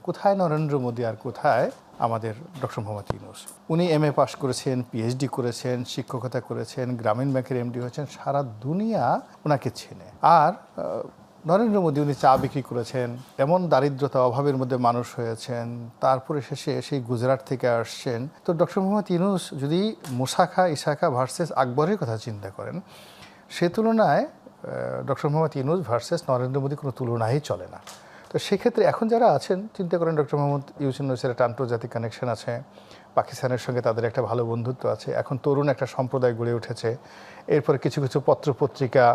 কোথায় নরেন্দ্র মোদী আর কোথায় আমাদের ডক্টর মোহাম্মদ ইউনূস? উনি MA পাশ করেছেন, PhD করেছেন, শিক্ষকতা করেছেন, গ্রামীণ ব্যাংকের MD হয়েছেন, সারা দুনিয়া ওনাকে চেনে। আর নরেন্দ্র মোদী উনি চা বিক্রি করেছেন, এমন দারিদ্রতা অভাবের মধ্যে মানুষ হয়েছেন, তারপরে শেষে সেই গুজরাট থেকে আসছেন। তো ডক্টর মোহাম্মদ ইউনূস যদি মুসাখা ইসাখা ভার্সেস আকবরের কথা চিন্তা করেন, সে তুলনায় ডক্টর মোহাম্মদ ইউনূস ভার্সেস নরেন্দ্র মোদী কোনো তুলনাই চলে না। তো সেক্ষেত্রে এখন যারা আছেন চিন্তা করেন ডক্টর মোহাম্মদ ইউনূসের একটা আন্তর্জাতিক কানেকশন আছে, পাকিস্তানের সঙ্গে তাদের একটা ভালো বন্ধুত্ব আছে, এখন তরুণ একটা সম্প্রদায় গড়ে উঠেছে। এরপরে কিছু কিছু পত্রপত্রিকা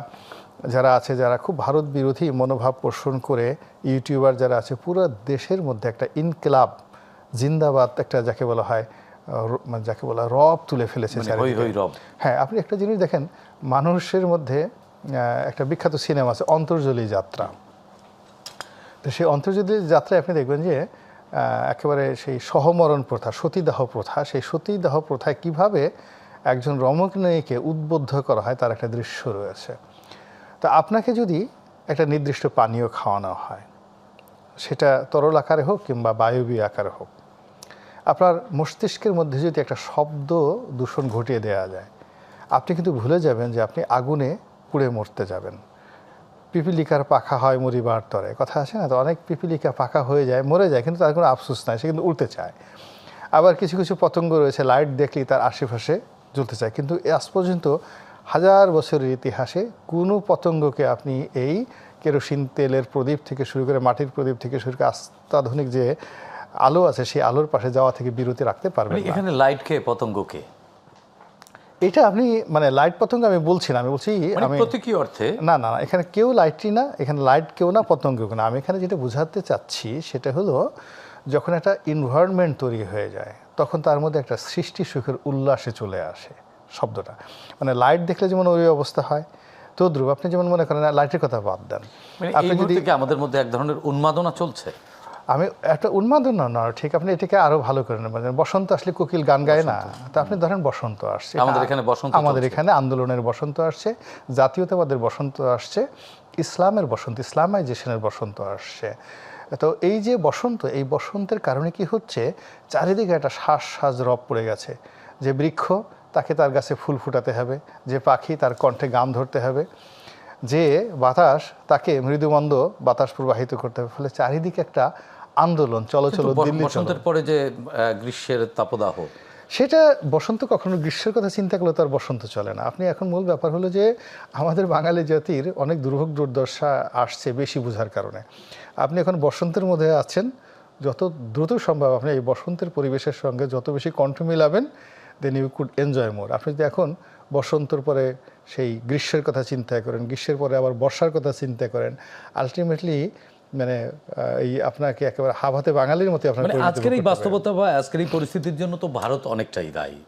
যারা আছে, যারা খুব ভারত বিরোধী মনোভাব পোষণ করে, ইউটিউবার যারা আছে, পুরো দেশের মধ্যে একটা ইনকিলাব জিন্দাবাদ একটা যাকে বলা হয় রব তুলে ফেলেছে। হ্যাঁ, আপনি একটা জিনিস দেখেন, মানুষের মধ্যে একটা বিখ্যাত সিনেমা আছে অন্তর্জলী যাত্রা। তো সেই অন্তর্জলী যাত্রায় আপনি দেখবেন যে একেবারে সেই সহমরণ প্রথা, সতীদাহ প্রথা, সেই সতীদাহ প্রথায় কিভাবে একজন রমণীকে উদ্বুদ্ধ করা হয় তার একটা দৃশ্য রয়েছে। তো আপনাকে যদি একটা নির্দিষ্ট পানীয় খাওয়ানো হয়, সেটা তরল আকারে হোক কিংবা বায়বীয় আকারে হোক, আপনার মস্তিষ্কের মধ্যে যদি একটা শব্দ দূষণ ঘটিয়ে দেওয়া যায়, আপনি কিন্তু ভুলে যাবেন যে আপনি আগুনে পুড়ে মরতে যাবেন। পিপিলিকার পাখা হয় মরিবার তরে, কথা আছে না? তো অনেক পিপিলিকা পাখা হয়ে যায়, মরে যায়, কিন্তু তার কোনো আফসোস নাই, সে কিন্তু উড়তে চায়। আবার কিছু কিছু পতঙ্গ রয়েছে, লাইট দেখলেই তার আশেপাশে জ্বলতে চায়। কিন্তু আজ পর্যন্ত হাজার বছরের ইতিহাসে কোনো পতঙ্গকে আপনি এই কেরোসিন তেলের প্রদীপ থেকে শুরু করে, মাটির প্রদীপ থেকে শুরু করে অত্যাধুনিক যে আলো আছে, সেই আলোর পাশে যাওয়া থেকে বিরতি রাখতে পারবেন না। এখানে লাইট কে পতঙ্গকে, এটা আপনি লাইট পতঙ্গ আমি বলছি না, আমি বলছি আমি প্রতীকী অর্থে না, এখানে কেউ লাইটই না, এখানে লাইট কেউ না, পতঙ্গ কেউ না। আমি এখানে যেটা বোঝাতে চাচ্ছি সেটা হলো, যখন একটা এনভায়রনমেন্ট তৈরি হয়ে যায়, তখন তার মধ্যে একটা সৃষ্টি সুখের উল্লাসে চলে আসে শব্দটা। লাইট দেখলে যেমন ওই অবস্থা হয়, তদ্রুপ আপনি যেমন মনে করেন, লাইটের কথা বাদ দেন, আপনি যদি আমাদের মধ্যে এক ধরনের উন্মাদনা চলছে, আমি একটা উন্মাদনা না, ঠিক আপনি এটাকে আরো ভালো করে নেবেন। বসন্ত আসলে কোকিল গান গায় না? তো আপনি ধরেন বসন্ত আসছে, আমাদের এখানে আন্দোলনের বসন্ত আসছে, জাতীয়তাবাদের বসন্ত আসছে, ইসলামের বসন্ত, ইসলামাইজেশনের বসন্ত আসছে। তো এই যে বসন্ত, এই বসন্তের কারণে কি হচ্ছে, চারিদিকে একটা শ্বাস রব পড়ে গেছে। যে বৃক্ষ, তাকে তার গাছে ফুল ফুটাতে হবে, যে পাখি তার কণ্ঠে গান ধরতে হবে, যে বাতাস তাকে মৃদুমন্দ বাতাস প্রবাহিত করতে হবে। ফলে চারিদিকে একটা আন্দোলন, চলো দিল্লি। বসন্তের পরে যে গ্রীষ্মের তাপদাহ, সেটা বসন্ত কখনো গ্রীষ্মের কথা চিন্তা করলে তার বসন্ত চলে না। আপনি এখন মূল ব্যাপার হলো যে আমাদের বাঙালি জাতির অনেক দুর্ভোগ দুর্দশা আসছে বেশি বোঝার কারণে। আপনি এখন বসন্তের মধ্যে আছেন, যত দ্রুত সম্ভব আপনি এই বসন্তের পরিবেশের সঙ্গে যত বেশি কণ্ঠ মিলাবেন, দেন ইউ কুড এনজয় মোর। আপনি যদি এখন বসন্তর পরে সেই গ্রীষ্মের কথা চিন্তা করেন, গ্রীষ্মের পরে আবার বর্ষার কথা চিন্তা করেন, আলটিমেটলি এই আপনাকে একেবারে হাত হাতে বাঙালির মতো আপনার আজকের এই বাস্তবতা বা আজকের এই পরিস্থিতির জন্য তো ভারত অনেকটাই দায়ী।